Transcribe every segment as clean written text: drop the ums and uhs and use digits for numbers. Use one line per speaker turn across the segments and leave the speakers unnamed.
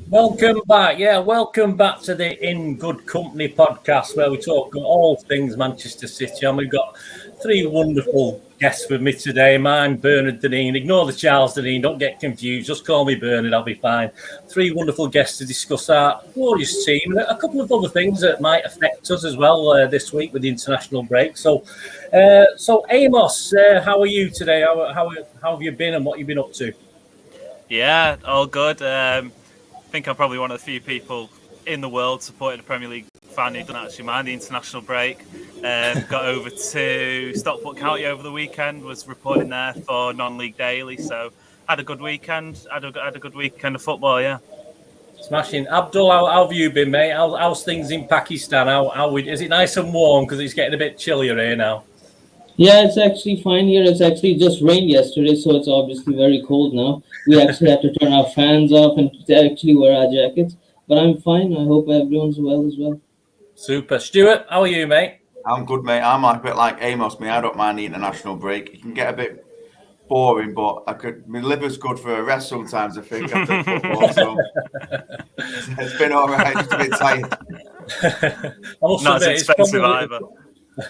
Welcome back. Welcome back to the In Good Kompany Podcast, where we talk all things Manchester City. And we've got three wonderful guests with me today. Mine, Bernard Deneen. Ignore the Charles Deneen. Don't get confused. Just call me Bernard. I'll be fine. Three wonderful guests to discuss our glorious team and a couple of other things that might affect us as well this week with the international break. So Amos, how are you today? How have you been and what have you been up to?
Yeah, all good. I think I'm probably one of the few people in the world supporting a Premier League fan who doesn't actually mind the international break. Got over to Stockport County over the weekend, was reporting there for Non-League Daily, so had a good weekend. Had a good weekend of football, yeah.
Smashing. Abdul, how have you been, mate? How's things in Pakistan? Is it nice and warm? Because it's getting a bit chillier here now.
Yeah, it's actually fine here. It's actually just rained yesterday, so it's obviously very cold now. We actually had to turn our fans off and actually wear our jackets. But I'm fine. I hope everyone's well as well.
Super. Stuart, how are you, mate?
I'm good, mate. I'm a bit like Amos, mate. I don't mind the international break. It can get a bit boring, but my liver's good for a rest sometimes, I think, after football. So it's been all right. Just a bit tired.
Not as expensive either.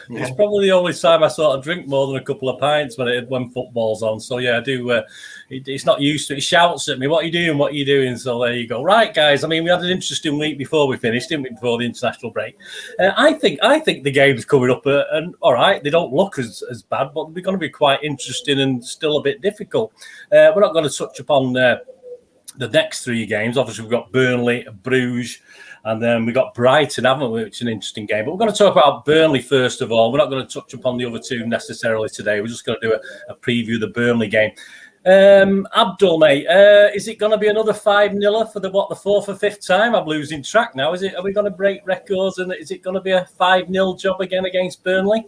Yeah. It's probably the only time I sort of drink more than a couple of pints when football's on. So, yeah, I do. It's not used to it. It shouts at me, what are you doing? What are you doing? So there you go. Right, guys. I mean, we had an interesting week before we finished, didn't we, before the international break? I think the game's coming up and, all right, they don't look as bad, but they're going to be quite interesting and still a bit difficult. We're not going to touch upon the next three games. Obviously, we've got Burnley, Bruges, and then we got Brighton, haven't we, which is an interesting game. But we're going to talk about Burnley first of all. We're not going to touch upon the other two necessarily today. We're just going to do a preview of the Burnley game. Abdul, mate, is it going to be another 5-0 for the fourth or fifth time? I'm losing track now. Are we going to break records and is it going to be a 5-0 job again against Burnley?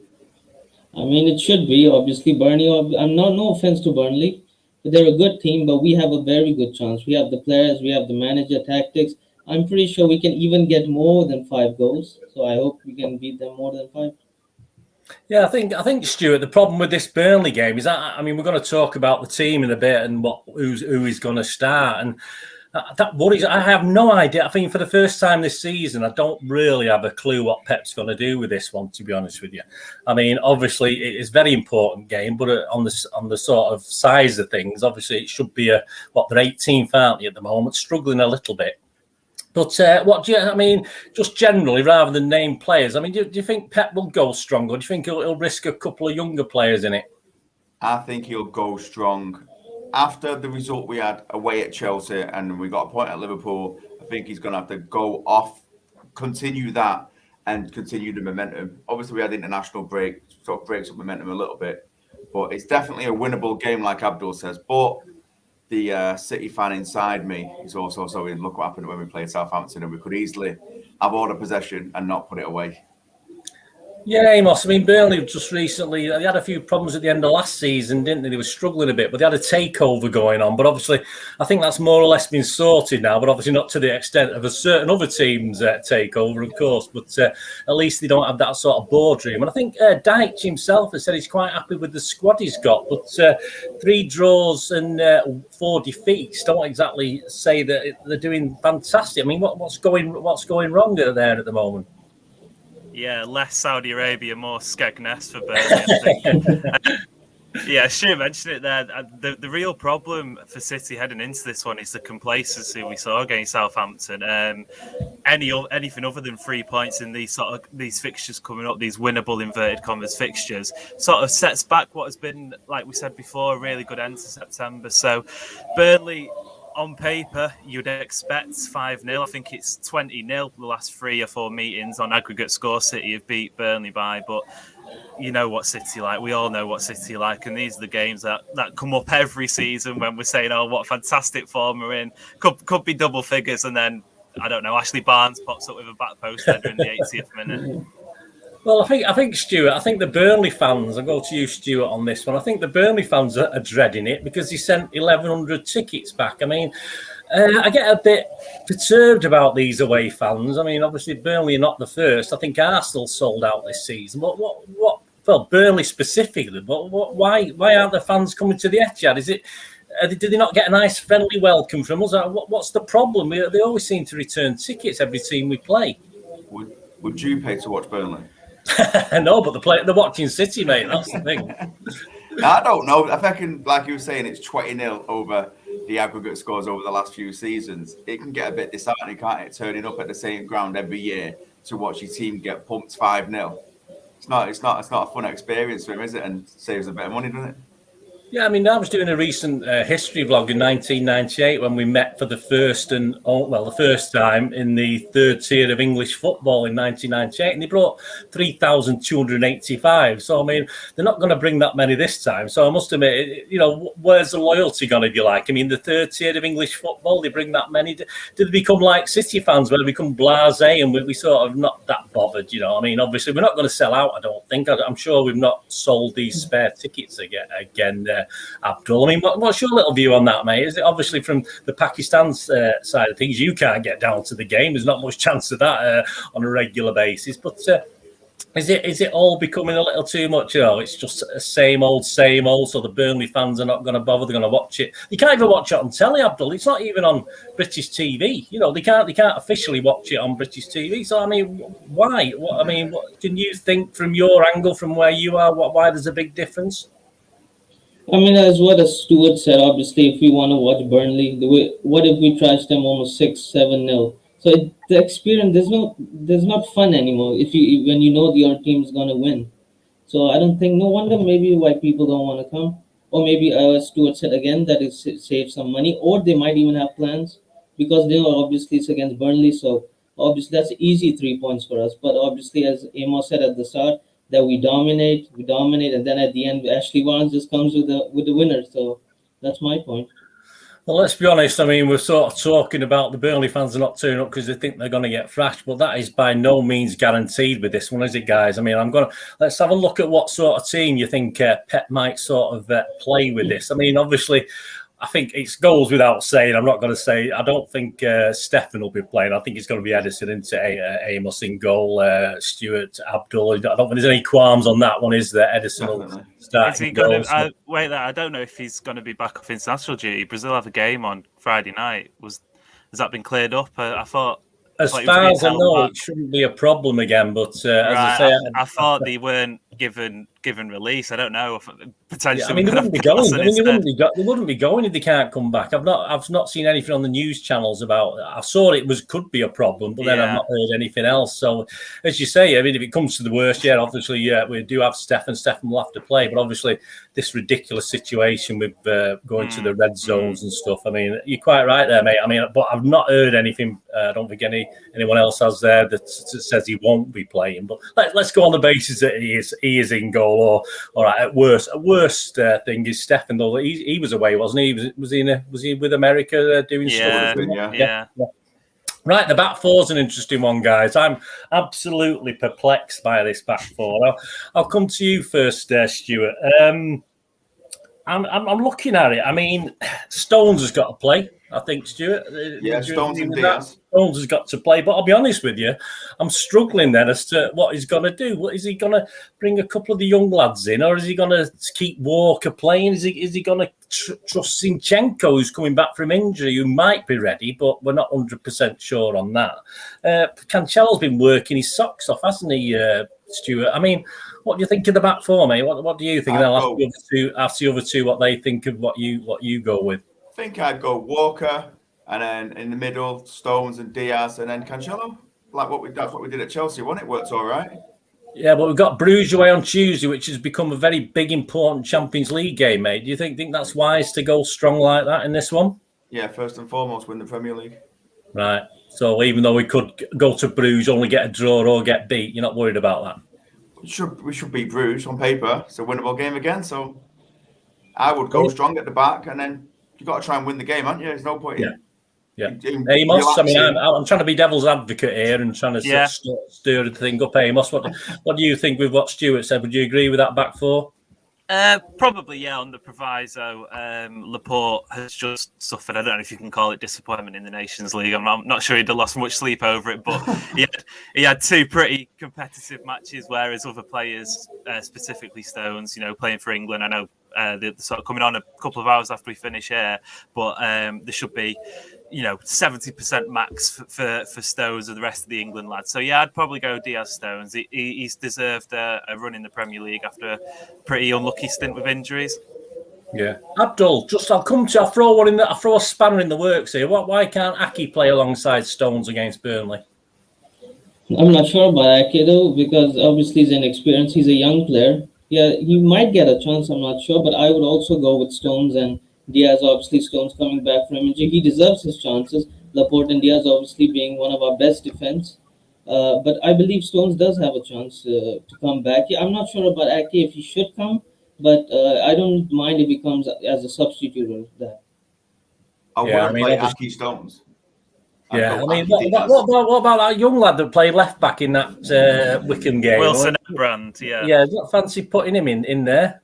I mean, it should be, obviously. Burnley, no offense to Burnley, but they're a good team, but we have a very good chance. We have the players, we have the manager, tactics. I'm pretty sure we can even get more than 5 goals. So I hope we can beat them more than 5.
Yeah, I think Stuart, the problem with this Burnley game is that, we're going to talk about the team in a bit and who is going to start. And that worries. I have no idea. I think for the first time this season, I don't really have a clue what Pep's going to do with this one, to be honest with you. I mean, obviously, it's a very important game, but on the sort of size of things, obviously, it should be they're 18th, aren't they, at the moment, struggling a little bit. But just generally, rather than name players, do you think Pep will go strong, or do you think he'll risk a couple of younger players in it?
I think he'll go strong. After the result we had away at Chelsea and we got a point at Liverpool, I think he's going to have to go off, continue that, and continue the momentum. Obviously, we had the international break, sort of breaks up momentum a little bit, but it's definitely a winnable game, like Abdul says. But the City fan inside me is also saying, look what happened when we played Southampton, and we could easily have all the possession and not put it away.
Yeah, Amos. Burnley just recently, they had a few problems at the end of last season, didn't they? They were struggling a bit, but they had a takeover going on. But obviously, I think that's more or less been sorted now, but obviously not to the extent of a certain other team's takeover, of course. But at least they don't have that sort of boardroom. And I think Dyche himself has said he's quite happy with the squad he's got. But 3 draws and 4 defeats don't exactly say that they're doing fantastic. What's going wrong there at the moment?
Yeah, less Saudi Arabia, more Skegness for Burnley, I think. Yeah, Stu mentioned it there. The real problem for City heading into this one is the complacency we saw against Southampton. Anything other than 3 points in these fixtures coming up, these winnable inverted commas fixtures, sort of sets back what has been, like we said before, a really good end to September. So Burnley, on paper, you'd expect 5-0. I think it's 20-0 the last 3 or 4 meetings on aggregate score City have beat Burnley by. But you know what City like. We all know what City like. And these are the games that come up every season when we're saying, oh, what fantastic form we're in. Could be double figures. And then, I don't know, Ashley Barnes pops up with a back post header in the 80th minute.
Well, I think Stuart, I think the Burnley fans, I'll go to you, Stuart, on this one. I think the Burnley fans are dreading it because he sent 1,100 tickets back. I get a bit perturbed about these away fans. Obviously, Burnley are not the first. I think Arsenal sold out this season. Well, Burnley specifically, but why aren't the fans coming to the Etihad? Is it did they not get a nice friendly welcome from us? What's the problem? They always seem to return tickets every team we play.
Would you pay to watch Burnley?
No, but they're watching City, mate. That's the thing.
I don't know. I reckon, like you were saying, it's 20-0 over the aggregate scores over the last few seasons. It can get a bit disheartening, can't it? Turning up at the same ground every year to watch your team get pumped 5-0. It's not a fun experience for him, is it? And saves a bit of money, doesn't it?
Yeah, I mean, I was doing a recent history vlog in 1998 when we met for the first time in the third tier of English football in 1998, and they brought 3,285. So, I mean, they're not going to bring that many this time. So, I must admit, where's the loyalty going to be like? I mean, the third tier of English football, they bring that many. Did they become like City fans where they become blasé and we sort of not that bothered? I mean, obviously, we're not going to sell out, I don't think. I'm sure we've not sold these spare tickets again Abdul. I mean, what's your little view on that, mate? Is it obviously from the Pakistan side of things? You can't get down to the game. There's not much chance of that on a regular basis. But is it all becoming a little too much? It's just same old. So the Burnley fans are not going to bother. They're going to watch it. You can't even watch it on telly, Abdul. It's not even on British TV. They can't officially watch it on British TV. So I mean, why? What can you think from your angle, from where you are? Why there's a big difference?
I mean, as what Stuart said, obviously, if we want to watch Burnley, what if we trashed them almost 6-7-0? So the experience, there's not fun anymore when your team's gonna win. So I don't think, no wonder maybe why people don't want to come, or maybe Stuart said again that it saves some money, or they might even have plans because obviously it's against Burnley, so obviously that's easy 3 points for us. But obviously, as Amos said at the start, that we dominate, and then at the end, Ashley Barnes just comes with the winner. So that's my point.
Well, let's be honest. I mean, we're sort of talking about the Burnley fans are not turning up because they think they're going to get thrashed, but that is by no means guaranteed with this one, is it, guys? I mean, let's have a look at what sort of team you think Pep might sort of play with this. I mean, obviously, I think it goes without saying. I'm not going to say. I don't think Stefan will be playing. I think it's going to be Edison into Amos in goal, Stuart, Abdul. I don't think there's any qualms on that one, is there? Edison will start.
Is he going to wait? I don't know if he's going to be back off international duty. Brazil have a game on Friday night. Has that been cleared up? I thought.
As far as I know, it shouldn't be a problem again. But as I say,
I thought they weren't given release. I don't know. Potentially,
I mean, they wouldn't be going. I mean, they wouldn't be going if they can't come back. I've not seen anything on the news channels about. I saw it could be a problem, but then I've not heard anything else. So, as you say, I mean, if it comes to the worst, obviously, we do have Stefan. Stefan will have to play, but obviously, this ridiculous situation with going to the red zones and stuff. I mean, you're quite right there, mate. I mean, but I've not heard anything. I don't think anyone else has there that says he won't be playing. But let's go on the basis that he is in goal. Or all right, at worst thing is Stefan, though. He was away, wasn't he? Was he with America doing stuff?
Yeah.
Right, the back four is an interesting one, guys. I'm absolutely perplexed by this back four. I'll come to you first, Stuart. I'm looking at it. I mean, Stones has got to play. I think, Stuart.
Stones and Diaz.
Stones has got to play. But I'll be honest with you, I'm struggling then as to what he's going to do. What is he going to bring a couple of the young lads in, or is he going to keep Walker playing? Is he going to trust Zinchenko, who's coming back from injury, who might be ready, but we're not 100% sure on that. Cancelo's been working his socks off, hasn't he, Stuart? I mean, what do you think of the back four, mate? What do you think? And I'll ask the other two what they think of what you go with.
I think I'd go Walker, and then in the middle, Stones and Diaz, and then Cancelo. That's what we did at Chelsea, wasn't it? Worked all right.
Yeah, but we've got Bruges away on Tuesday, which has become a very big, important Champions League game, mate. Do you think that's wise to go strong like that in this one?
Yeah, first and foremost, win the Premier League.
Right. So even though we could go to Bruges, only get a draw or get beat, you're not worried about that?
We should beat Bruges on paper. It's a winnable game again. So I would go strong at the back, and then you've got to try and win the game, haven't you? There's no point in
Amos, I mean, I'm trying to be devil's advocate here and trying to stir the thing up. Amos, what do you think with what Stuart said? Would you agree with that back four?
Probably, yeah, on the proviso. Laporte has just suffered, I don't know if you can call it disappointment in the Nations League. I'm not sure he'd have lost much sleep over it, but he had two pretty competitive matches, whereas other players, specifically Stones, playing for England, I know they're sort of coming on a couple of hours after we finish here, but there should be, 70% max for Stones and the rest of the England lads. So yeah, I'd probably go Diaz Stones. He's deserved a run in the Premier League after a pretty unlucky stint with injuries.
Yeah, Abdul. I'll throw a spanner in the works here. Why can't Aki play alongside Stones against Burnley?
I'm not sure about Ake though, because obviously he's inexperienced. He's a young player. Yeah, he might get a chance. I'm not sure, but I would also go with Stones and Diaz. Obviously, Stones coming back from injury, he deserves his chances. Laporte and Diaz obviously being one of our best defense. But I believe Stones does have a chance to come back. Yeah, I'm not sure about Ake if he should come, but I don't mind if he comes as a substitute of that.
I wouldn't play Aki Stones.
Yeah, I mean, what about that young lad that played left back in that Wickham game?
Wilson Brand, yeah.
Yeah, do you fancy putting him in there?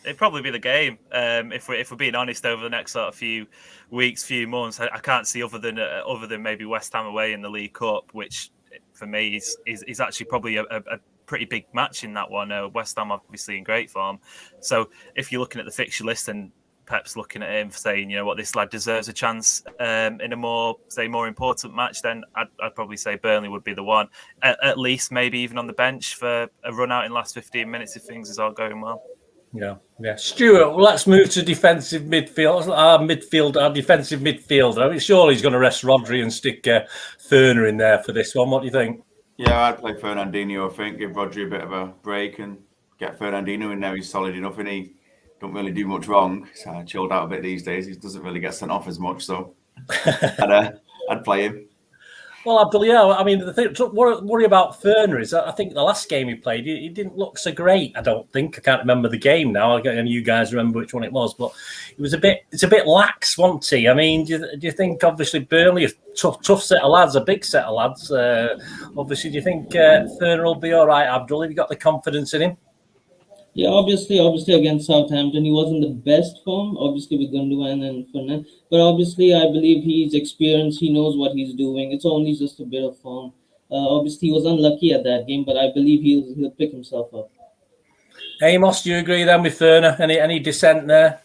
It'd probably be the game. If we're being honest, over the next sort of few weeks, few months, I can't see other than maybe West Ham away in the League Cup, which for me is actually probably a pretty big match in that one. West Ham obviously in great form. So if you're looking at the fixture list and Pep's looking at him saying, this lad deserves a chance in a more important match, then I'd probably say Burnley would be the one. At least maybe even on the bench for a run out in the last 15 minutes if things is all going well.
Yeah. Stuart, let's move to defensive midfield. Our defensive midfielder. I mean, surely he's going to rest Rodri and stick Ferner in there for this one. What do you think?
Yeah, I'd play Fernandinho. I think give Rodri a bit of a break and get Fernandinho in there. He's solid enough, and he don't really do much wrong. He's chilled out a bit these days. He doesn't really get sent off as much, so I'd play him.
Well, Abdul, yeah, I mean, the thing, worry about Ferner is I think the last game he played, he didn't look so great. I don't think. I can't remember the game now. And you guys remember which one it was, but it's a bit lax, wasn't he? I mean, do you think obviously Burnley, a tough set of lads, a big set of lads. Obviously, do you think Ferner will be all right, Abdul? Have you got the confidence in him?
Yeah, obviously against Southampton, he wasn't the best form, obviously with Gundogan and Fernand. But obviously, I believe he's experienced, he knows what he's doing. It's only just a bit of form. Obviously, he was unlucky at that game, but I believe he'll pick himself up.
Amos, do you agree then with Ferner? Any dissent there?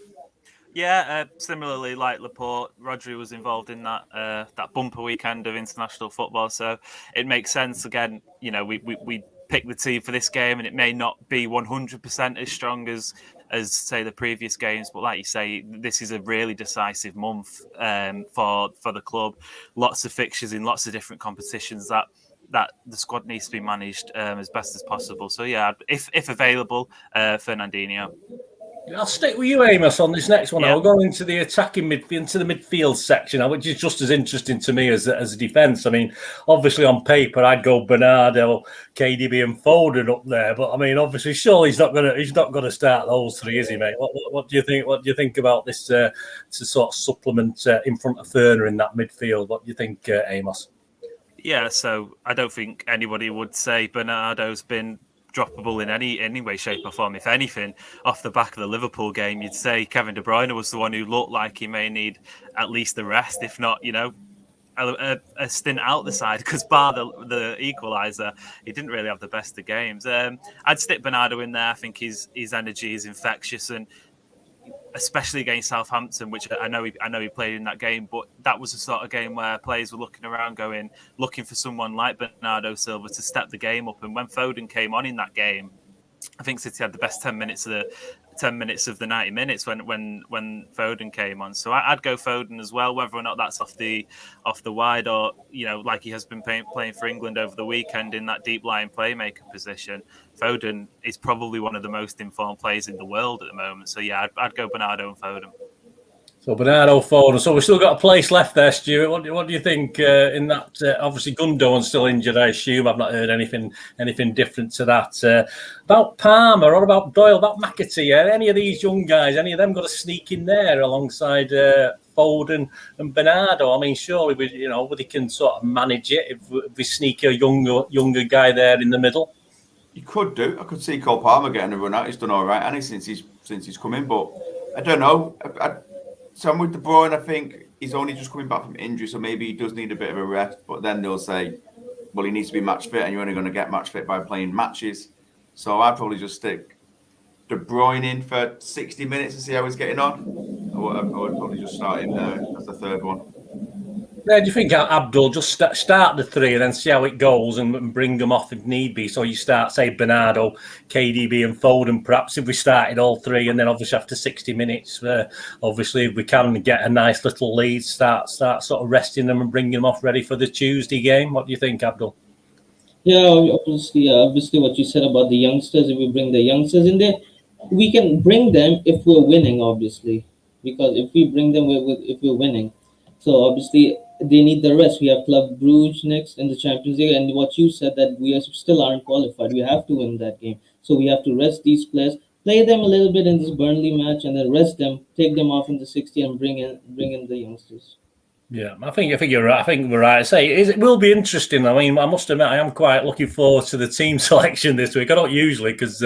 Yeah, similarly, like Laporte, Rodri was involved in that bumper weekend of international football, so it makes sense. Again, we pick the team for this game, and it may not be 100% as strong as say the previous games, but like you say, this is a really decisive month for the club. Lots of fixtures in lots of different competitions that the squad needs to be managed as best as possible. So yeah, if available, Fernandinho.
I'll stick with you, Amos, on this next one.
Yeah.
I'll go into the attacking midfield, into the midfield section, which is just as interesting to me as a defence. I mean, obviously on paper, I'd go Bernardo, KDB, and Foden up there. But I mean, obviously, surely he's not gonna start those three, is he, mate? What do you think? What do you think about this to sort of supplement in front of Ferner in that midfield? What do you think, Amos?
Yeah, so I don't think anybody would say Bernardo's been droppable in any way, shape or form. If anything, off the back of the Liverpool game, you'd say Kevin De Bruyne was the one who looked like he may need at least the rest, if not, a stint out the side, because bar the equaliser, he didn't really have the best of games. I'd stick Bernardo in there. I think his energy is infectious, and especially against Southampton, which I know he played in that game, but that was the sort of game where players were looking around looking for someone like Bernardo Silva to step the game up. And when Foden came on in that game, I think City had the best 10 minutes of the 90 minutes when Foden came on. So I'd go Foden as well, whether or not that's off the wide or, like he has been playing for England over the weekend in that deep lying playmaker position. Foden is probably one of the most informed players in the world at the moment. So yeah, I'd go Bernardo and Foden.
So Bernardo, Foden. So we've still got a place left there, Stuart. What do you think in that? Obviously, Gundogan's still injured, I assume. I've not heard anything different to that. About Palmer or about Doyle, about McAtee. Any of these young guys, any of them got to sneak in there alongside Foden and Bernardo? I mean, surely we can sort of manage it if we sneak a younger guy there in the middle.
You could do. I could see Cole Palmer getting a run out. He's done all right, and since he's come in, but I don't know. So I'm with De Bruyne. I think he's only just coming back from injury, so maybe he does need a bit of a rest. But then they'll say, well, he needs to be match fit, and you're only going to get match fit by playing matches. So I'd probably just stick De Bruyne in for 60 minutes to see how he's getting on? I would probably just start him there as the third one.
Yeah, do you think Abdul just start the three and then see how it goes and bring them off if need be? So you start, say, Bernardo, KDB and Foden, perhaps if we started all three, and then obviously after 60 minutes, obviously if we can get a nice little lead, start sort of resting them and bringing them off ready for the Tuesday game. What do you think, Abdul?
Yeah, obviously what you said about the youngsters, if we bring the youngsters in there, we can bring them if we're winning, obviously. Because if we bring them if we're winning. So obviously they need the rest. We have Club Brugge next in the Champions League, and what you said that we still aren't qualified. We have to win that game. So we have to rest these players, play them a little bit in this Burnley match, and then rest them, take them off in the 60 and bring in the youngsters.
Yeah, I think you're right. I think we're right. It will be interesting. I mean, I must admit, I am quite looking forward to the team selection this week. I don't usually, because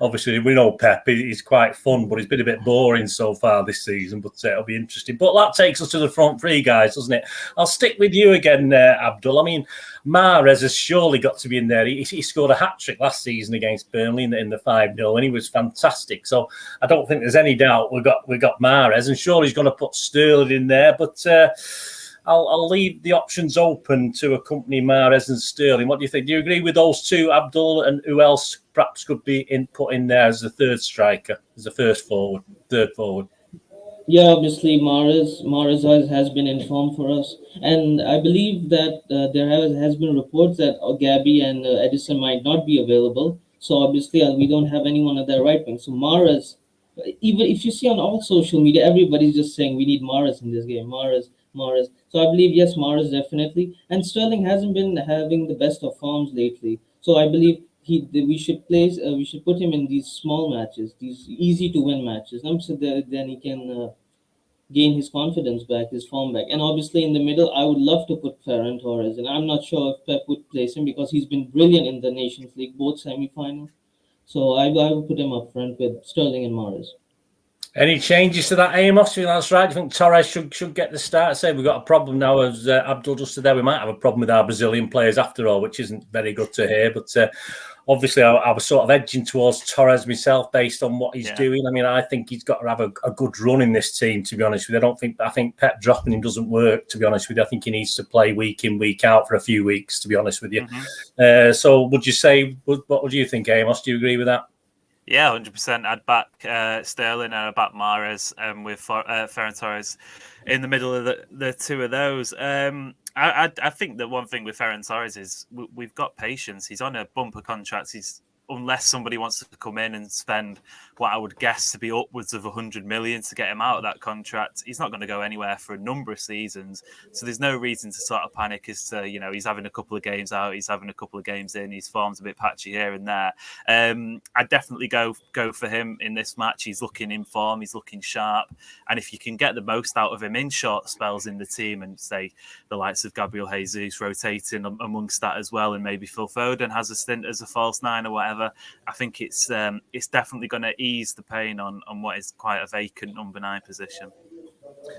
obviously we know Pep. He's quite fun, but he's been a bit boring so far this season. But it'll be interesting. But that takes us to the front three, guys, doesn't it? I'll stick with you again, Abdul. I mean, Mahrez has surely got to be in there. He scored a hat-trick last season against Burnley in the 5-0, and he was fantastic. So I don't think there's any doubt we got Mahrez, and surely he's going to put Sterling in there. But I'll leave the options open to accompany Mahrez and Sterling. What do you think? Do you agree with those two, Abdul, and who else perhaps could be put in there as the third striker, as the third forward?
Yeah, obviously Mahrez has been in form for us, and I believe that there has been reports that Gabby and Edison might not be available. So obviously we don't have anyone at the right wing. So Mahrez, even if you see on all social media, everybody's just saying we need Mahrez in this game. Mahrez. So I believe yes, Mahrez definitely, and Sterling hasn't been having the best of forms lately. So I believe we should put him in these small matches, these easy to win matches. So then he can gain his confidence back, his form back. And obviously in the middle, I would love to put Ferran Torres, and I'm not sure if Pep would place him because he's been brilliant in the Nations League, both semi-finals. So I would put him up front with Sterling and Mahrez.
Any changes to that, Amos? You think that's right? Do you think Torres should get the start? Say we've got a problem now, as Abdul just said there. We might have a problem with our Brazilian players after all, which isn't very good to hear. But obviously, I was sort of edging towards Torres myself based on what he's doing. I mean, I think he's got to have a good run in this team, to be honest with you. I think Pep dropping him doesn't work, to be honest with you. I think he needs to play week in, week out for a few weeks, to be honest with you. Mm-hmm. So would you say, what would you think, Amos? Do you agree with that?
Yeah, 100%. I'd back Sterling and I'd back Mahrez with Ferran Torres in the middle of the two of those. I think that one thing with Ferran Torres is we've got patience. He's on a bumper contract. Unless somebody wants to come in and spend what I would guess to be upwards of 100 million to get him out of that contract, he's not going to go anywhere for a number of seasons. So there's no reason to sort of panic as to, he's having a couple of games out, he's having a couple of games in, his form's a bit patchy here and there. I'd definitely go for him in this match. He's looking in form, he's looking sharp. And if you can get the most out of him in short spells in the team, and say the likes of Gabriel Jesus rotating amongst that as well, and maybe Phil Foden has a stint as a false nine or whatever, I think it's definitely going to ease the pain on what is quite a vacant number 9 position.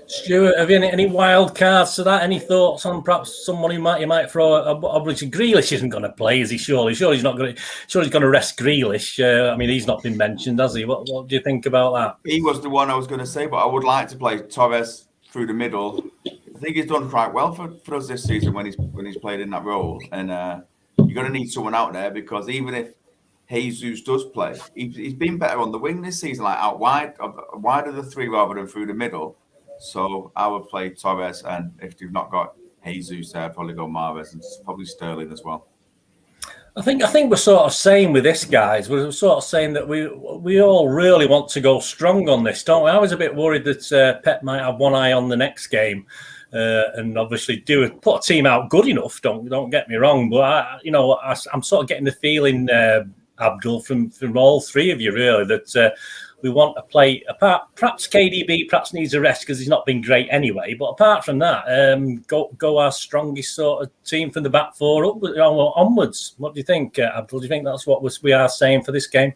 Stuart, have you any wild cards to that? Any thoughts on perhaps someone you might throw? Obviously, Grealish isn't going to play, is he? Surely he's not going to. Surely he's going to rest Grealish. I mean, he's not been mentioned, has he? What do you think about that?
He was the one I was going to say, but I would like to play Torres through the middle. I think he's done quite well for us this season when he's played in that role, and you're going to need someone out there, because even if Jesus does play, he's been better on the wing this season, like out wide of the three rather than through the middle. So I would play Torres, and if you've not got Jesus there, I'd probably go Mahrez and probably Sterling as well.
I think we're sort of saying with this, guys, we're sort of saying that we all really want to go strong on this, don't we? I was a bit worried that Pep might have one eye on the next game. And obviously put a team out good enough. Don't get me wrong, but I'm sort of getting the feeling, Abdul, from all three of you really, that we want to play. Perhaps KDB perhaps needs a rest because he's not been great anyway. But apart from that, go our strongest sort of team from the back four onwards. What do you think, Abdul? Do you think that's what we are saying for this game?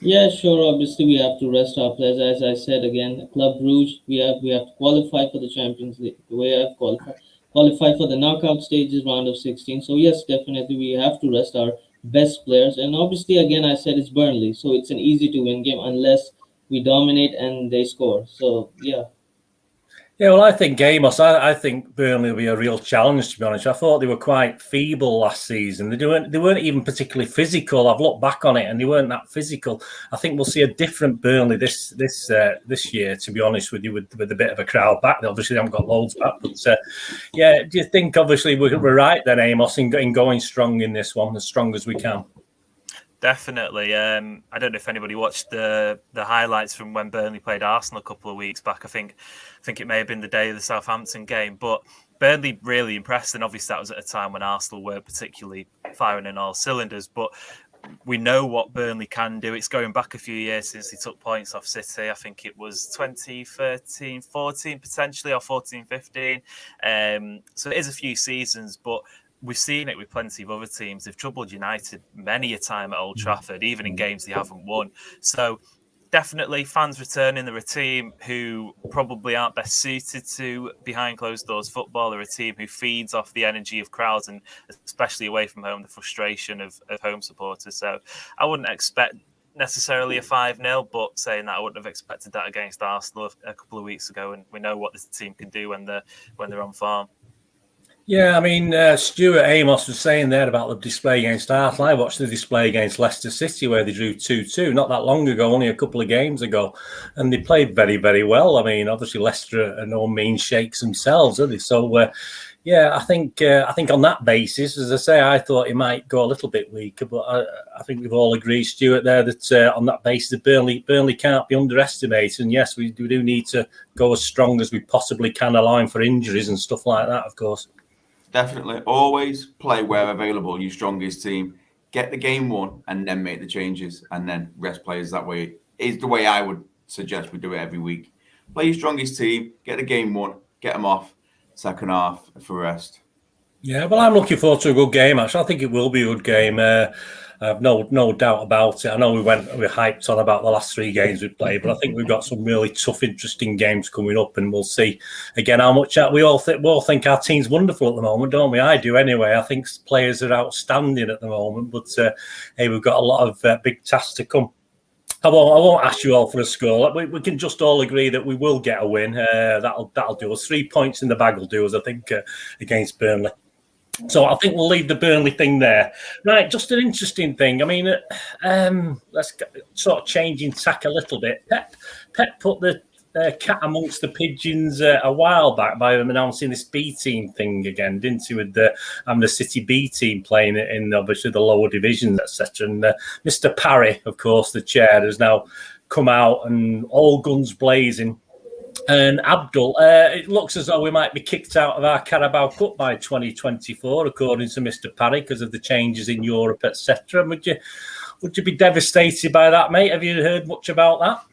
Yeah, sure. Obviously, we have to rest our players. As I said again, Club Brugge, we have to qualify for the Champions League. We have qualify for the knockout stages, round of 16. So yes, definitely we have to rest our best players. And obviously, again, I said it's Burnley, so it's an easy to win game unless we dominate and they score. So yeah.
Yeah, well, I think Amos, I think Burnley will be a real challenge, to be honest. I thought they were quite feeble last season. They weren't even particularly physical. I've looked back on it, and they weren't that physical. I think we'll see a different Burnley this year, to be honest with you, with a bit of a crowd back. Obviously, they haven't got loads back, but yeah, do you think obviously we're right then, Amos, in going strong in this one, as strong as we can?
Definitely. I don't know if anybody watched the highlights from when Burnley played Arsenal a couple of weeks back. I think it may have been the day of the Southampton game, but Burnley really impressed, and obviously that was at a time when Arsenal weren't particularly firing in all cylinders. But we know what Burnley can do. It's going back a few years since they took points off City. I think it was 2013, 14 potentially, or 14, 15. So it is a few seasons, but we've seen it with plenty of other teams. They've troubled United many a time at Old Trafford, even in games they haven't won. So definitely fans returning. They're a team who probably aren't best suited to behind closed doors football. They're a team who feeds off the energy of crowds, and especially away from home, the frustration of home supporters. So I wouldn't expect necessarily a 5-0, but saying that, I wouldn't have expected that against Arsenal a couple of weeks ago, and we know what this team can do when they're on form.
Yeah, I mean, Stuart Amos was saying there about the display against Arsenal. I watched the display against Leicester City where they drew 2-2 not that long ago, only a couple of games ago, and they played very, very well. I mean, obviously Leicester are no mean shakes themselves, are they? So, yeah, I think on that basis, as I say, I thought it might go a little bit weaker, but I think we've all agreed, Stuart, there that on that basis, Burnley can't be underestimated. And yes, we do need to go as strong as we possibly can, allowing for injuries and stuff like that, of course.
Definitely. Always play where available, your strongest team. Get the game won and then make the changes and then rest players that way. Is the way I would suggest we do it every week. Play your strongest team, get the game won, get them off, second half for rest.
Yeah, well, I'm looking forward to a good game, actually. I think it will be a good game. I have no doubt about it. I know we're hyped on about the last 3 games we've played, but I think we've got some really tough, interesting games coming up, and we'll see again how much we all think our team's wonderful at the moment, don't we? I do anyway. I think players are outstanding at the moment, but hey, we've got a lot of big tasks to come. I won't ask you all for a score. We can just all agree that we will get a win. That'll do us. 3 points in the bag will do us, I think, against Burnley. So I think we'll leave the Burnley thing there. Right, just an interesting thing. I mean, let's sort of changing tack a little bit. Pep put the cat amongst the pigeons a while back by announcing this B team thing again, didn't he? With having the City B team playing in obviously the lower divisions, etc. And Mr. Parry, of course, the chair, has now come out and all guns blazing. And Abdul, it looks as though we might be kicked out of our Carabao Cup by 2024, according to Mr. Parry, because of the changes in Europe, etc. Would you be devastated by that, mate? Have you heard much about that?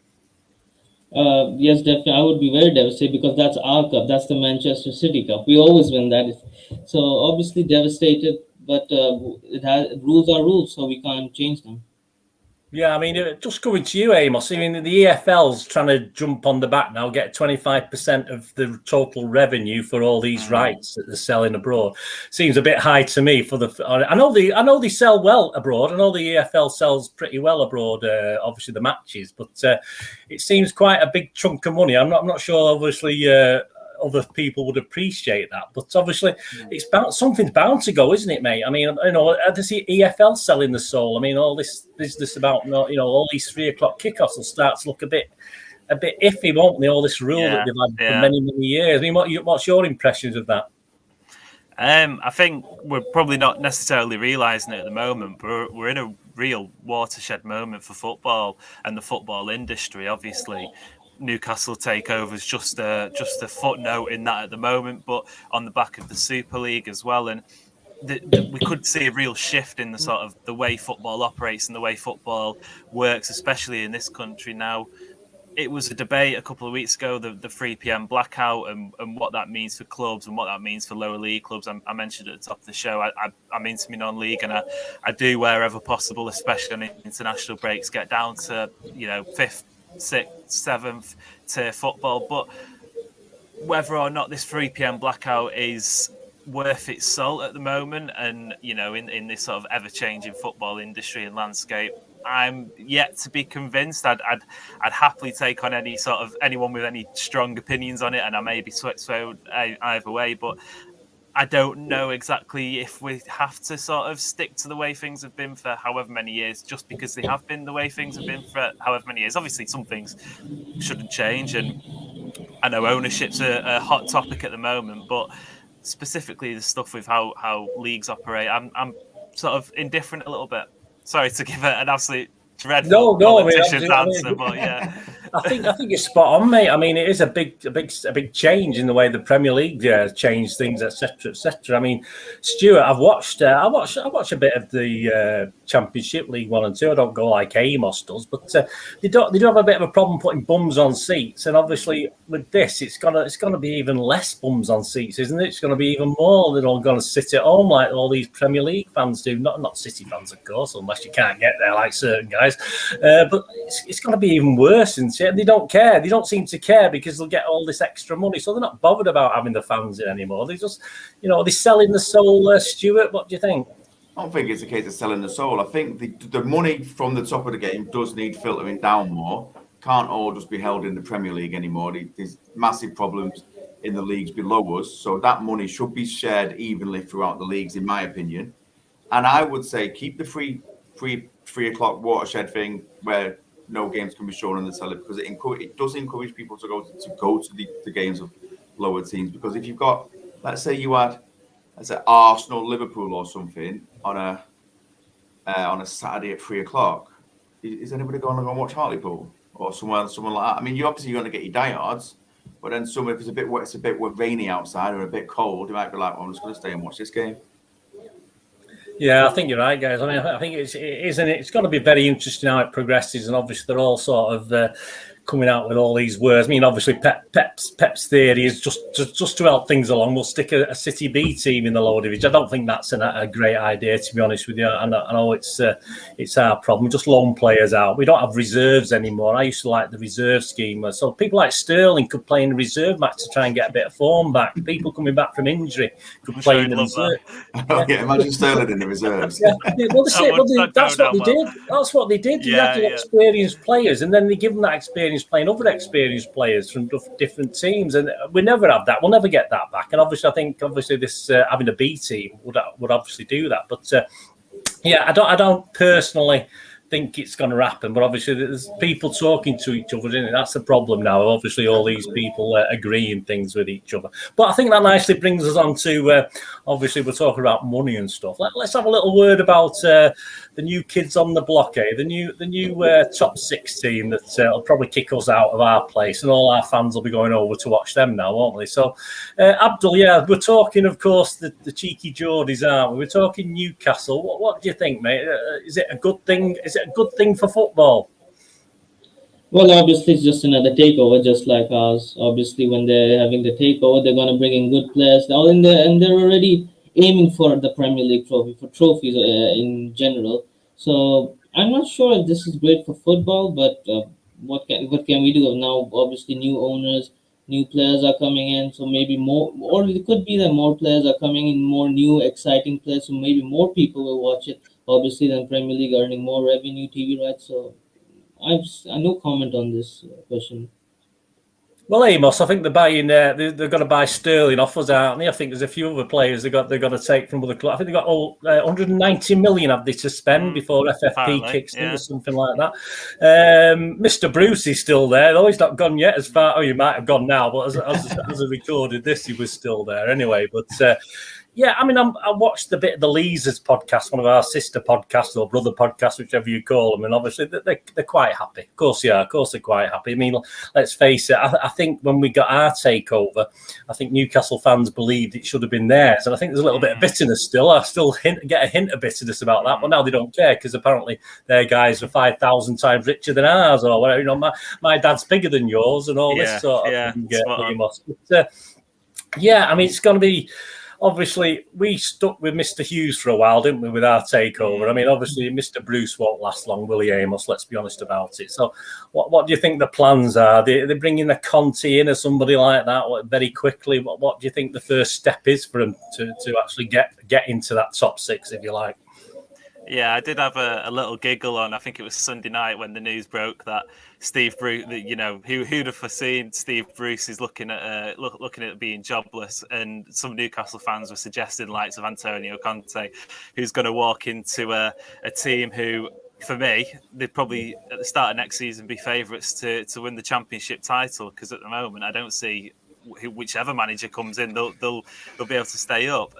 Yes, definitely. I would be very devastated because that's our cup. That's the Manchester City Cup. We always win that. So obviously devastated, but rules are rules, so we can't change them.
Yeah, I mean, just going to you, Amos. I mean, the EFL's trying to jump on the back now, get 25% of the total revenue for all these rights that they're selling abroad. Seems a bit high to me. I know they sell well abroad. I know the EFL sells pretty well abroad. Obviously, the matches, but it seems quite a big chunk of money. I'm not sure. Obviously, other people would appreciate that, but obviously something's bound to go, isn't it, mate? I mean, the EFL selling the soul. I mean, all this business about all these 3 o'clock kickoffs will start to look a bit iffy, won't they? All this rule that they've had for many years. I mean, what's your impressions of that?
I think we're probably not necessarily realising it at the moment, but we're in a real watershed moment for football and the football industry. Obviously, Newcastle takeover is just a footnote in that at the moment, but on the back of the Super League as well, and we could see a real shift in the sort of the way football operates and the way football works, especially in this country now. It was a debate a couple of weeks ago, the 3 p.m. blackout and what that means for clubs and what that means for lower league clubs. I mentioned at the top of the show, I'm into my non-league and I do wherever possible, especially on international breaks, get down to 5th, 6th, 7th tier football. But whether or not this 3 p.m. blackout is worth its salt at the moment. And, you know, in this sort of ever-changing football industry and landscape, I'm yet to be convinced. I'd happily take on anyone with any strong opinions on it, and I may be swayed either way, but I don't know exactly if we have to sort of stick to the way things have been for however many years, just because they have been the way things have been for however many years. Obviously, some things shouldn't change, and I know ownership's a hot topic at the moment, but specifically the stuff with how leagues operate, I'm sort of indifferent a little bit. Sorry to give an absolute dreadful politician's answer, but yeah.
I think you're spot on, mate. I mean, it is a big change in the way the Premier League changed things, etc. I mean, Stuart, I watch a bit of the Championship League 1 and 2. I don't go like Amos does, but they do have a bit of a problem putting bums on seats, and obviously with this, it's gonna be even less bums on seats, isn't it? It's gonna be even more. They're all gonna sit at home like all these Premier League fans do. Not City fans, of course, unless you can't get there like certain guys. But it's gonna be even worse, isn't it? And they don't care. They don't seem to care because they'll get all this extra money, so they're not bothered about having the fans in anymore. They just, they're selling the soul. Stuart, what do you think?
I don't think it's a case of selling the soul. I think the money from the top of the game does need filtering down more. Can't all just be held in the Premier League anymore. There's massive problems in the leagues below us, so that money should be shared evenly throughout the leagues, in my opinion. And I would say keep the 3 o'clock watershed thing where no games can be shown on the tele, because it does encourage people to go to the games of lower teams. Because if you've got, let's say Arsenal, Liverpool or something on a Saturday at 3 o'clock, is anybody going to go and watch Hartlepool or someone like that? I mean, you're obviously going to get your diehards, but then if it's a bit rainy outside or a bit cold, you might be like, well, I'm just going to stay and watch this game.
Yeah, I think you're right, guys. I mean, I think it's going to be very interesting how it progresses, and obviously they're all sort of coming out with all these words. I mean, obviously Pep's theory is just to help things along, we'll stick a City B team in the lower division. I don't think that's a great idea, to be honest with you. I know it's our problem. We just loan players out. We don't have reserves anymore. I used to like the reserve scheme, so people like Sterling could play in a reserve match to try and get a bit of form back. People coming back from injury could play in the reserve.
Imagine Sterling in the reserves.
Yeah. Well, that's what they did. That's what they did. You had to experienced players, and then they give them that experience playing other experienced players from different teams, and we never have that. We'll never get that back. And obviously, I think this having a B team would obviously do that. But I don't personally think it's going to happen, but obviously there's people talking to each other, isn't it? That's the problem now. Obviously, all these people agreeing things with each other. But I think that nicely brings us on to obviously we're talking about money and stuff. Let's have a little word about the new kids on the block, the new top 6 team that will probably kick us out of our place, and all our fans will be going over to watch them now, won't they? So, Abdul, we're talking, of course, the cheeky Geordies, aren't we? We're talking Newcastle. What do you think, mate? Is it a good thing? Is it a good thing for football?
Well, obviously, it's just another takeover, just like ours. Obviously, when they're having the takeover, they're going to bring in good players now, and they're already aiming for the Premier League trophy, for trophies in general. So I'm not sure if this is great for football, but what can we do now? Obviously, new owners, new players are coming in, so maybe more, or it could be that more players are coming in, more new exciting players, so maybe more people will watch it. Obviously, then Premier League earning more revenue, TV rights. So I no comment on this question.
Well, Amos, I think they're buying. They're going to buy Sterling off us, aren't they? I think there's a few other players they're going to take from other clubs. I think they've got 190 million have they to spend before FFP kicks in or something like that. Mr. Bruce is still there, though he's not gone yet. As far, he might have gone now, but as I recorded this, he was still there anyway. But. I mean, I watched a bit of the Leesers podcast, one of our sister podcasts or brother podcasts, whichever you call them, and obviously they're quite happy. Of course they are. Of course they're quite happy. I mean, let's face it, I think when we got our takeover, I think Newcastle fans believed it should have been theirs, and I think there's a little bit of bitterness still. I still get a hint of bitterness about that, but now they don't care because apparently their guys are 5,000 times richer than ours or whatever. You know, my dad's bigger than yours and all this sort of thing. But, I mean, it's going to be... obviously, we stuck with Mr. Hughes for a while, didn't we, with our takeover? I mean, obviously, Mr. Bruce won't last long, will he, Amos? Let's be honest about it. So, what do you think the plans are? They're bringing the Conte in or somebody like that very quickly. What do you think the first step is for them to actually get into that top six, if you like?
Yeah, I did have a little giggle on, I think it was Sunday night when the news broke that Steve Bruce, who'd have foreseen Steve Bruce is looking at being jobless, and some Newcastle fans were suggesting the likes of Antonio Conte, who's going to walk into a team who, for me, they'd probably at the start of next season be favourites to win the championship title, because at the moment I don't see whichever manager comes in, they'll be able to stay up.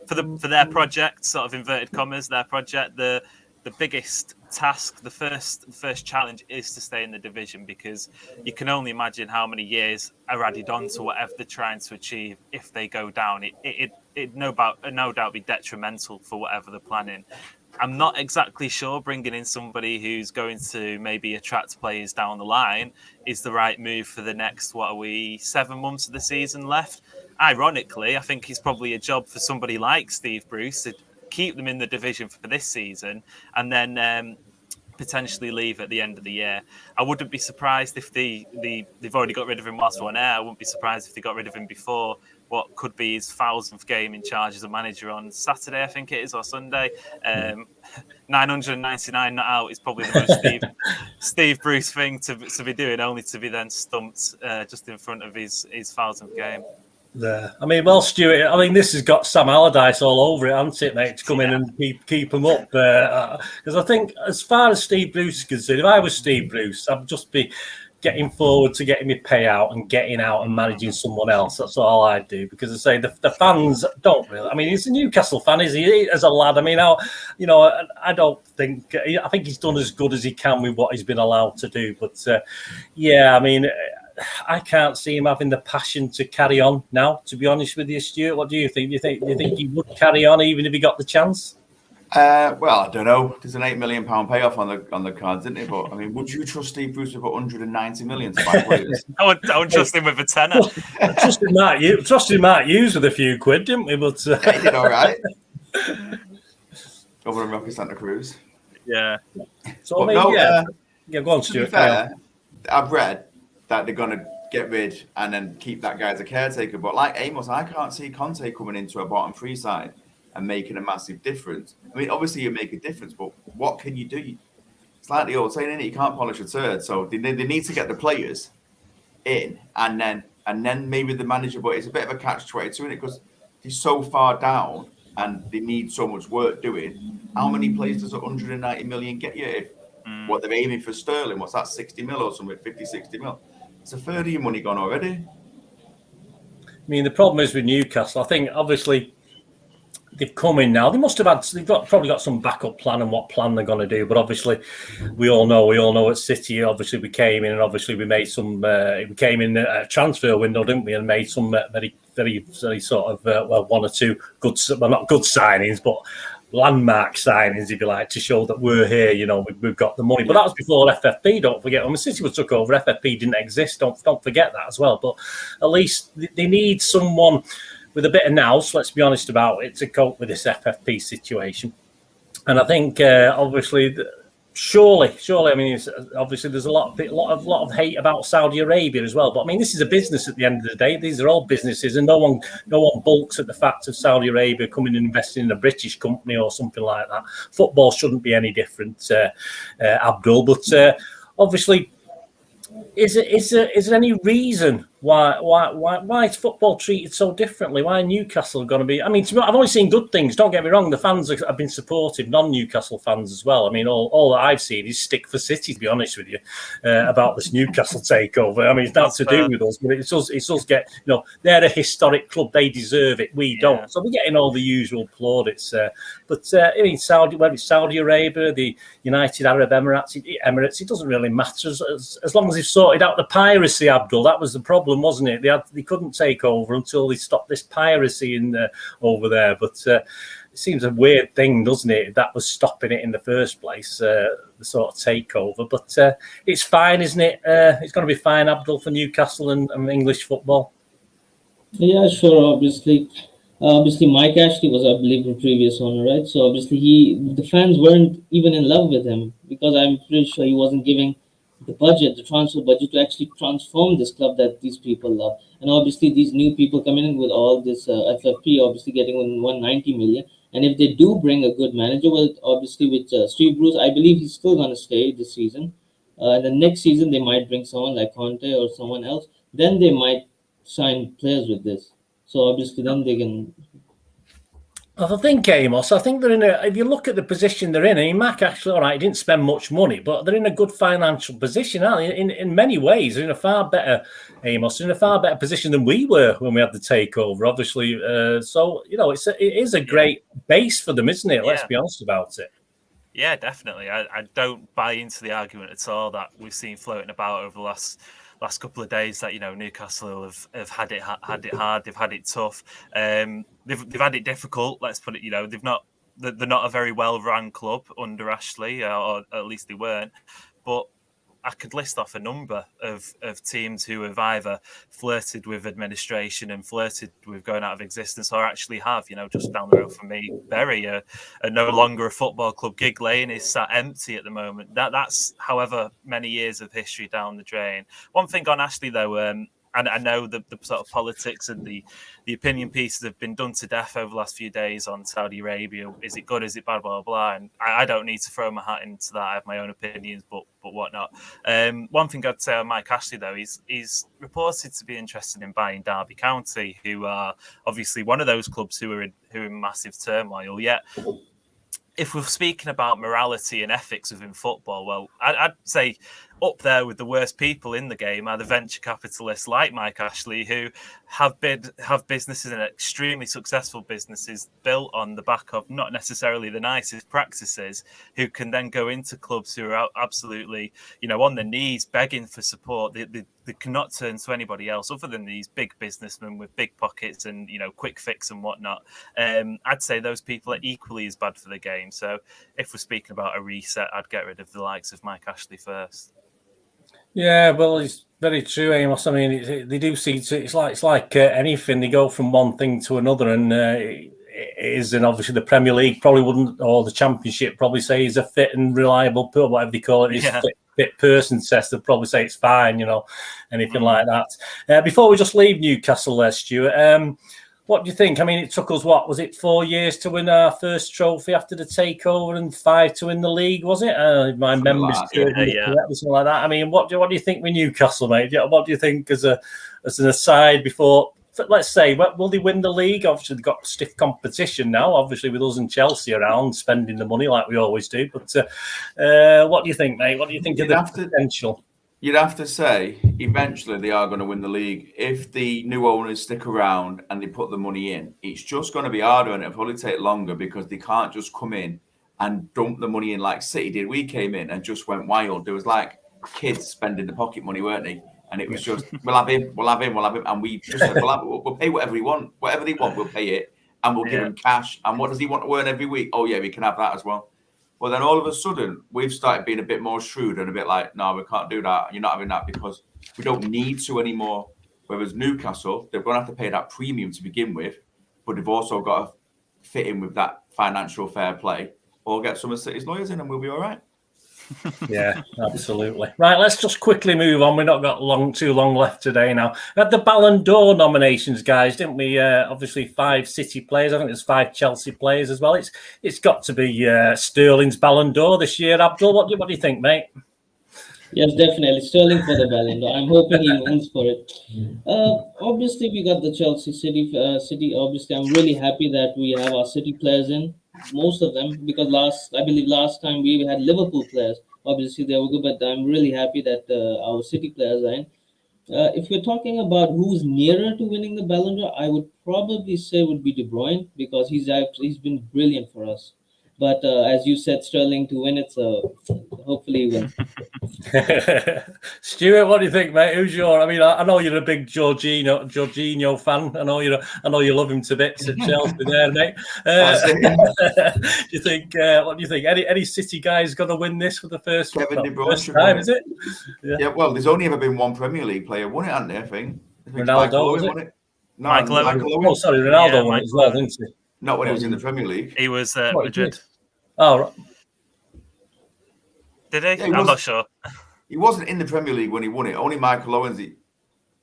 For their project, sort of inverted commas, their project, the biggest task, the first challenge is to stay in the division, because you can only imagine how many years are added on to whatever they're trying to achieve if they go down. It no doubt be detrimental for whatever they're planning. I'm not exactly sure bringing in somebody who's going to maybe attract players down the line is the right move for the next, 7 months of the season left. Ironically, I think it's probably a job for somebody like Steve Bruce to keep them in the division for this season and then potentially leave at the end of the year. I wouldn't be surprised if they've already got rid of him whilst we're on air. I wouldn't be surprised if they got rid of him before what could be his 1,000th game in charge as a manager on Saturday, I think it is, or Sunday. 999 not out is probably the most Steve Bruce thing to be doing, only to be then stumped just in front of his 1,000th game.
There. I mean, well, Stuart, this has got Sam Allardyce all over it, hasn't it, mate, to come in and keep him up. Because I think, as far as Steve Bruce is concerned, if I was Steve Bruce, I'd just be getting forward to getting me payout and getting out and managing someone else. That's all I'd do, because I say the fans don't really. I mean, he's a Newcastle fan, is he? As a lad, I mean, I don't think. I think he's done as good as he can with what he's been allowed to do. But I mean, I can't see him having the passion to carry on now. To be honest with you, Stuart, what do you think? Do you think he would carry on even if he got the chance?
Well, I don't know. There's an £8 million payoff on the cards, isn't it? But I mean, would you trust Steve Bruce with 190 million to buy players?
I would trust him with a tenner.
Trusted Mark Hughes with a few quid, didn't we? But
he did all right. Over in Rocky Santa Cruz.
Yeah.
So
but
go on, Stuart.
To be fair, I've read that they're going to get rid and then keep that guy as a caretaker. But like Amos, I can't see Conte coming into a bottom three side and making a massive difference. I mean, obviously you make a difference, but what can you do? It's like the old saying, isn't it? You can't polish a turd. So they need to get the players in and then maybe the manager. But it's a bit of a catch-22, isn't it? Because he's so far down and they need so much work doing. How many players does 190 million get you? If what they're aiming for Sterling, what's that, 60 mil or something, 50, 60 mil? It's a third of your money gone already.
I mean, the problem is with Newcastle, I think, obviously, they've come in now. They've probably got some backup plan and what plan they're going to do. But obviously, we all know at City, obviously we came in and obviously we made some. We came in a transfer window, didn't we, and made some very, very, very sort of one or two good, well, not good signings, but landmark signings, if you like, to show that we're here. We've got the money. But that was before FFP. Don't forget, when City was took over, FFP didn't exist. Don't forget that as well. But at least they need someone with a bit of nous, let's be honest about it, to cope with this FFP situation. And I think, obviously, surely, I mean, obviously there's a lot of hate about Saudi Arabia as well. But I mean, this is a business at the end of the day. These are all businesses, and no one balks at the fact of Saudi Arabia coming and investing in a British company or something like that. Football shouldn't be any different, Abdul. But obviously, is there any reason why is football treated so differently? Why Newcastle going to be? I mean, I've only seen good things. Don't get me wrong. The fans have been supportive, non-Newcastle fans as well. I mean, all that I've seen is stick for City. To be honest with you, about this Newcastle takeover. I mean, it's not to do with us, but it's us get. They're a historic club. They deserve it. We don't. So we're getting all the usual plaudits. But I mean, whether it's Saudi Arabia, the United Arab Emirates, it doesn't really matter as long as they've sorted out the piracy. Abdul, that was the problem, wasn't it? They couldn't take over until they stopped this piracy over there. But it seems a weird thing, doesn't it? That was stopping it in the first place, the sort of takeover. But it's fine, isn't it? It's going to be fine, Abdul, for Newcastle and English football.
Yeah, sure. Obviously, Obviously, Mike Ashley was, I believe, the previous owner, right? So obviously, the fans weren't even in love with him because I'm pretty sure he wasn't giving the transfer budget to actually transform this club that these people love. And obviously, these new people coming in with all this FFP, obviously getting 190 million. And if they do bring a good manager, well, obviously with Steve Bruce, I believe he's still going to stay this season. And the next season, they might bring someone like Conte or someone else. Then they might sign players with this. So obviously, then they can.
I think, Amos, I think they're in a. If you look at the position they're in, I mean, Mac actually, all right, he didn't spend much money, but they're in a good financial position, aren't they? In many ways, they're in a far better, Amos, they're in a far better position than we were when we had the takeover, obviously. So, it is a great base for them, isn't it? Let's be honest about it.
Yeah, definitely. I don't buy into the argument at all that we've seen floating about over the last couple of days that Newcastle have had it hard, they've had it tough, they've had it difficult. Let's put it, they're not a very well run club under Ashley, or at least they weren't. But I could list off a number of teams who have either flirted with administration and flirted with going out of existence, or actually have, just down the road from me, Bury, are no longer a football club. Gig Lane is sat empty at the moment. That's however many years of history down the drain. One thing on Ashley, though, and I know the sort of politics and the opinion pieces have been done to death over the last few days on Saudi Arabia. Is it good? Is it bad? Blah, blah, blah. And I don't need to throw my hat into that. I have my own opinions, but whatnot. One thing I'd say on Mike Ashley, though, he's reported to be interested in buying Derby County, who are obviously one of those clubs who are in massive turmoil. Yet, if we're speaking about morality and ethics within football, well, I'd say up there with the worst people in the game are the venture capitalists like Mike Ashley, who have businesses and extremely successful businesses built on the back of not necessarily the nicest practices, who can then go into clubs who are absolutely, on their knees begging for support. They cannot turn to anybody else other than these big businessmen with big pockets and, quick fix and whatnot. I'd say those people are equally as bad for the game. So if we're speaking about a reset, I'd get rid of the likes of Mike Ashley first.
Yeah, well, it's very true, Amos. I mean, they do see it's like anything. They go from one thing to another, and it is. And obviously, the Premier League probably wouldn't, or the Championship probably say he's a fit and reliable, whatever they call it, fit person test. They'll probably say it's fine, anything like that. Before we just leave Newcastle, there, Stuart. What do you think? I mean, it took us, 4 years to win our first trophy after the takeover and 5 to win the league, was it? My memory's something like that. I mean, what do you think with Newcastle, mate? What do you think as an aside before, let's say, will they win the league? Obviously, they've got stiff competition now, obviously, with us and Chelsea around spending the money like we always do. But what do you think, mate? What do you think of the potential?
You'd have to say eventually they are going to win the league. If the new owners stick around and they put the money in, it's just going to be harder and it'll probably take longer because they can't just come in and dump the money in like City did. We came in and just went wild. There was like kids spending the pocket money, weren't they? And it was just, we'll have him. And we just said, we'll pay whatever we want. Whatever they want, we'll pay it. And we'll give him cash. And what does he want to earn every week? Oh, yeah, we can have that as well. Well, then all of a sudden, we've started being a bit more shrewd and a bit like, no, we can't do that. You're not having that because we don't need to anymore. Whereas Newcastle, they're going to have to pay that premium to begin with, but they've also got to fit in with that financial fair play or get some of City's lawyers in and we'll be all right.
Yeah, absolutely. Right, let's just quickly move on. We've not got too long left today now. We had the Ballon d'Or nominations, guys, didn't we? Obviously, 5 City players. I think there's 5 Chelsea players as well. It's got to be Sterling's Ballon d'Or this year. Abdul, what do you think, mate?
Yes, definitely. Sterling for the Ballon d'Or. I'm hoping he wins for it. Obviously, we got the Chelsea City. Obviously, I'm really happy that we have our City players in. Most of them, because last time we had Liverpool players. Obviously, they were good, but I'm really happy that our City players are in. If we're talking about who's nearer to winning the Ballon d'Or, I would probably say would be De Bruyne because he's been brilliant for us. But as you said, Sterling to win it, so hopefully he wins.
Stuart, what do you think, mate? Who's your? I mean, I know you're a big Jorginho fan. I know you love him to bits at Chelsea, there, mate. Do you think? What do you think? Any City guys going to win this for the first time? Is it?
Yeah. Well, there's only ever been one Premier League player won it, hasn't there? I think
Ronaldo, was it?
No,
Michael Owen.
Michael Owen.
Oh, sorry, Ronaldo
Yeah,
won it as
Michael
well,
Owen.
didn't he?
Not when he was in the Premier League.
He was
What, he
Madrid.
did? Oh, right.
Did he?
Yeah, he
I'm
was-
not sure.
He wasn't in the Premier League when he won it. Only Michael Owen's the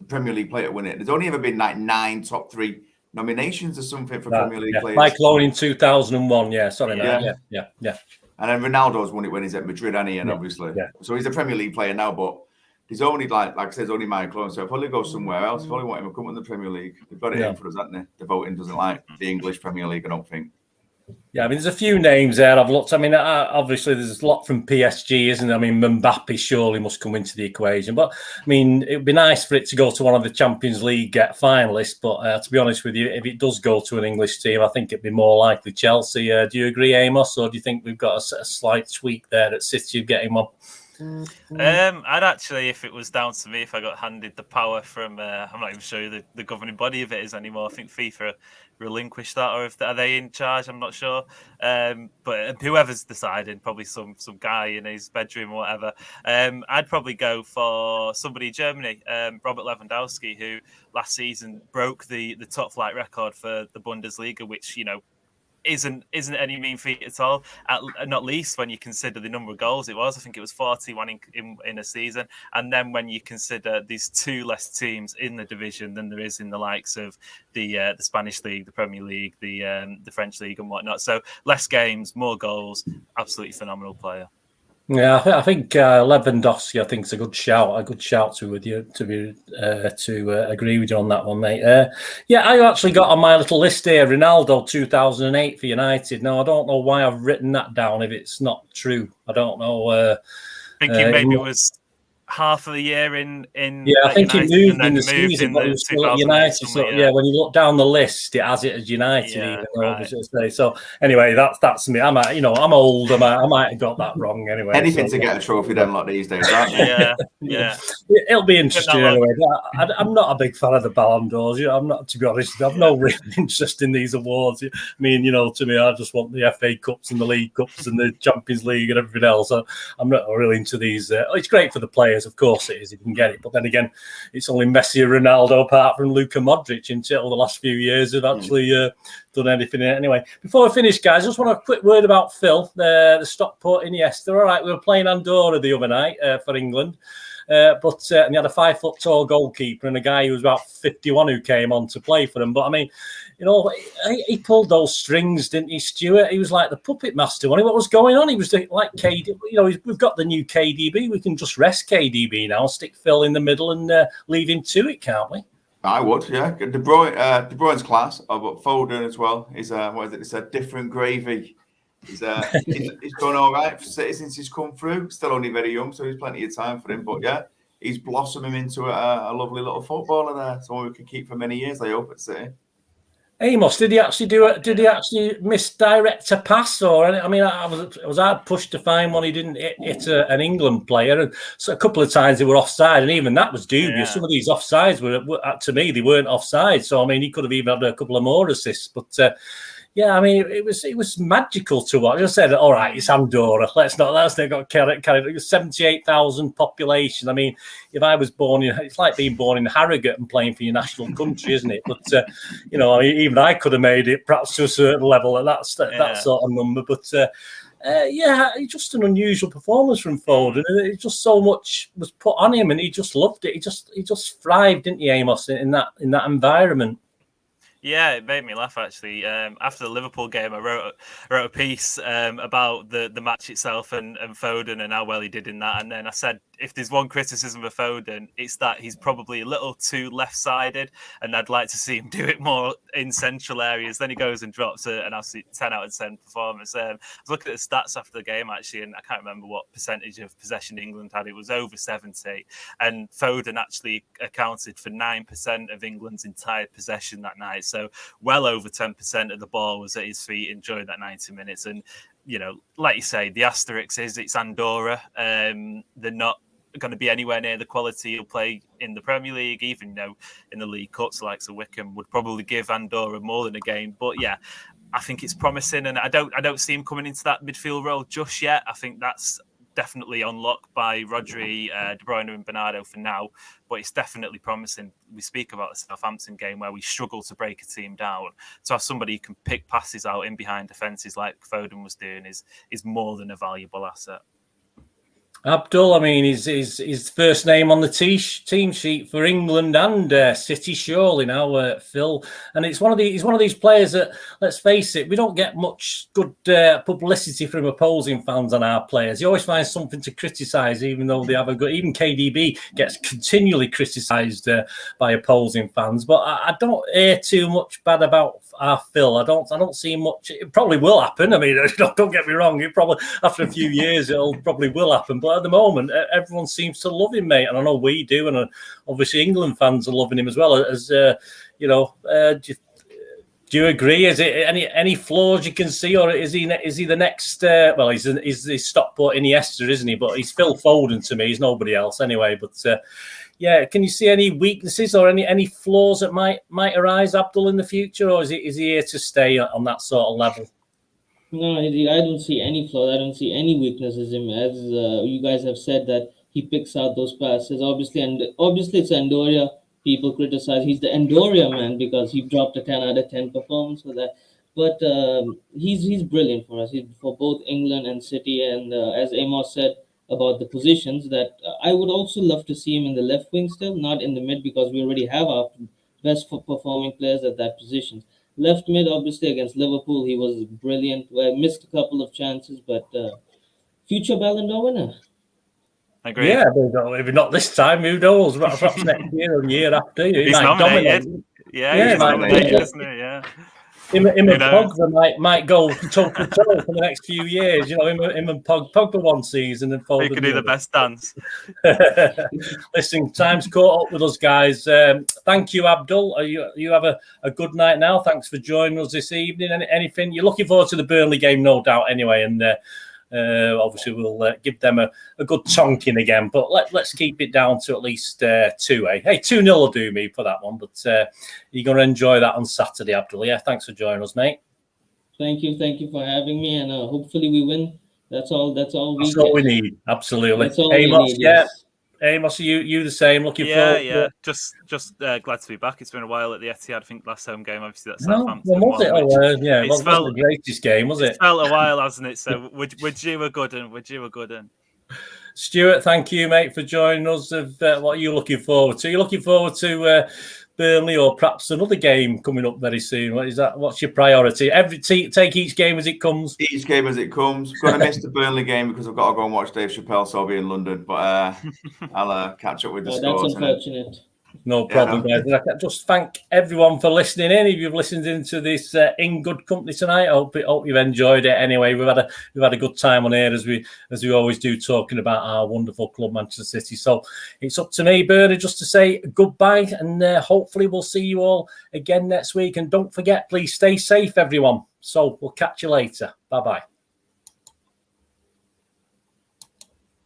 Premier League player to win it. There's only ever been like 9 top 3 nominations or something for Premier League players.
Michael Owen in 2001. Yeah, sorry,
Yeah.
mate. Yeah.
And then Ronaldo's won it when he's at Madrid, and
Yeah,
obviously.
yeah.
So he's a Premier League player now, but there's only like I said, there's only Michael Owen. So if probably go somewhere else, probably want him to come in the Premier League. They've got it
Yeah.
in for us, haven't they? The voting doesn't like the English Premier League, I don't think.
Yeah, I mean, there's a few names there I've looked. I mean, obviously, there's a lot from PSG, isn't there? I mean, Mbappe surely must come into the equation. But, I mean, it would be nice for it to go to one of the Champions League finalists. But to be honest with you, if it does go to an English team, I think it'd be more likely Chelsea. Do you agree, Amos? Or do you think we've got a slight tweak there at City of getting one?
I'd actually, if it was down to me, if I got handed the power from, I'm not even sure who the governing body of it is anymore. I think FIFA relinquished that, or are they in charge? I'm not sure. But whoever's deciding, probably some guy in his bedroom or whatever. I'd probably go for somebody in Germany, Robert Lewandowski, who last season broke the top flight record for the Bundesliga, which, you know, isn't any mean feat at all, not least when you consider the number of goals it was. I think it was 41 in a season. And then when you consider these 2 less teams in the division than there is in the likes of the Spanish League, the Premier League, the French League and whatnot. So less games, more goals, absolutely phenomenal player.
Yeah, I think Lewandowski, I think, is a good shout to with you to agree with you on that one, mate. Yeah, I actually got on my little list here Ronaldo 2008 for United. Now I don't know why I've written that down if it's not true. I don't know.
Thinking maybe it was half of the year in
yeah, I think
United,
he moved in the season, but he was still at United. So yeah, when you look down the list, it has it as United.
Yeah,
even though
right.
obviously. So anyway, that's me. I'm old. I might have got that wrong anyway.
Anything
so,
to get a trophy done like these days, aren't they?
Yeah.
It'll be interesting anyway. I'm not a big fan of the Ballon d'Ors. I'm not, to be honest. I've no real interest in these awards. I mean, to me, I just want the FA Cups and the League Cups and the Champions League and everything else. I'm not really into these. It's great for the players, of course it is. If you can get it, but then again, it's only Messi and Ronaldo, apart from Luka Modric, until the last few years have actually done anything in it. Anyway, before I finish, guys, I just want a quick word about Phil, the Stockport Iniesta. All right, we were playing Andorra the other night for England. But and he had a 5 foot tall goalkeeper and a guy who was about 51 who came on to play for him. But I mean, he pulled those strings, didn't he, Stuart? He was like the puppet master. What was going on? He was like KD. We've got the new KDB. We can just rest KDB now, stick Phil in the middle, and leave him to it, can't we?
I would, yeah. De Bruyne's class, but Foden as well is what is it? It's a different gravy. He's done all right for City since he's come through. Still only very young, so there's plenty of time for him. But yeah, he's blossoming into a lovely little footballer there. Someone we can keep for many years, I hope, at City.
Amos, did he actually do it? Did he actually misdirect a pass? Or I mean, I was hard pushed to find one. He didn't hit an England player, and so a couple of times they were offside, and even that was dubious.
Yeah.
Some of these offsides were, to me, they weren't offside. So I mean, he could have even had a couple of more assists, but. Yeah, I mean, it was magical to watch. I just said, all right, it's Andorra. Let's not got carried. It was 78,000 population. I mean, if I was born in, it's like being born in Harrogate and playing for your national country, isn't it? But even I could have made it perhaps to a certain level, and that sort of number. But it's just an unusual performance from Foden. It just so much was put on him, and he just loved it. He just thrived, didn't he, Amos, in that environment?
Yeah, it made me laugh actually. After the Liverpool game, I wrote a piece about the match itself and Foden and how well he did in that. And then I said, if there's one criticism of Foden, it's that he's probably a little too left-sided, and I'd like to see him do it more in central areas. Then he goes and drops an absolute 10 out of 10 performance. I was looking at the stats after the game actually, and I can't remember what percentage of possession England had. It was over 70, and Foden actually accounted for 9% of England's entire possession that night. So well over 10% of the ball was at his feet during that 90 minutes. And, like you say, the asterisk is it's Andorra. They're not going to be anywhere near the quality you'll play in the Premier League. Even, in the League Cups, like Wickham would probably give Andorra more than a game. But yeah, I think it's promising, and I don't see him coming into that midfield role just yet. I think that's definitely unlocked by Rodri, De Bruyne and Bernardo for now, but it's definitely promising. We speak about the Southampton game where we struggle to break a team down. To have somebody who can pick passes out in behind defences like Foden was doing is more than a valuable asset.
Abdul, I mean, his first name on the team sheet for England and City, surely now, Phil. And he's one of these players that, let's face it, we don't get much good publicity from opposing fans on our players. You always find something to criticise, even though they have a good. Even KDB gets continually criticised by opposing fans. But I don't hear too much bad about our Phil. I don't see much. It probably will happen. I mean, don't get me wrong. It probably after a few years, it'll probably will happen. But at the moment, everyone seems to love him, mate, and I know we do, and obviously England fans are loving him as well. As you know, do you agree? Is it any flaws you can see, or is he the next? Well, he's Stockport Iniesta, isn't he? But he's Phil Foden to me. He's nobody else anyway. But yeah, can you see any weaknesses or any flaws that might arise, Abdul, in the future, or is he here to stay on that sort of level?
No, I don't see any flaws. I don't see any weaknesses in him. As you guys have said, that he picks out those passes. Obviously it's Andoria. People criticize he's the Andoria man because he dropped a 10 out of 10 performance for that. But he's brilliant for us. He's for both England and City. And as Amos said about the positions, that I would also love to see him in the left wing still, not in the mid, because we already have our best performing players at that position. Left mid, obviously, against Liverpool, he was brilliant. Well, missed a couple of chances, but future Ballon d'Or winner.
Agree.
Yeah, maybe not this time. Who knows? Perhaps next year or year after. He
He's
might
nominated.
dominate.
Yeah, he's nominated, isn't he? Yeah.
Him and Pogba might go toe to toe for the next few years. You know, him and Pogba one season and Foden.
He could do the best dance.
Listen, time's caught up with us, guys. Thank you, Abdul. You have a good night now. Thanks for joining us this evening. Anything you're looking forward to the Burnley game, no doubt. Anyway, and obviously we'll give them a good tonking again. But let's keep it down to at least 2. Hey, 2-0 will do me for that one. But you're going to enjoy that on Saturday, Abdul. Yeah, thanks for joining us, mate.
Thank you for having me, and hopefully we win. That's all we
need. Absolutely.
That's all we need.
Yeah. Amos, you the same? Looking forward?
Yeah. Just glad to be back. It's been a while at the Etihad. I think last home game, obviously, that's
Southampton.
Was
it? It wasn't the greatest game, was it?
It's felt a while, hasn't it? So we're due a good one.
Stuart, thank you, mate, for joining us. What are you looking forward to? You're looking forward to Burnley or perhaps another game coming up very soon? What is that? What's your priority? Take each game as it comes.
Each game as it comes. Going to miss the Burnley game because I've got to go and watch Dave Chappelle, so I'll be in London. But I'll catch up with the scores.
That's unfortunate.
No problem, guys. I can just thank everyone for listening in. If you've listened into this In Good Company tonight, I hope you've enjoyed it. Anyway, we've had a good time on here as we always do, talking about our wonderful club, Manchester City. So it's up to me, Bernie, just to say goodbye, and hopefully we'll see you all again next week. And don't forget, please stay safe, everyone. So we'll catch you later. Bye bye.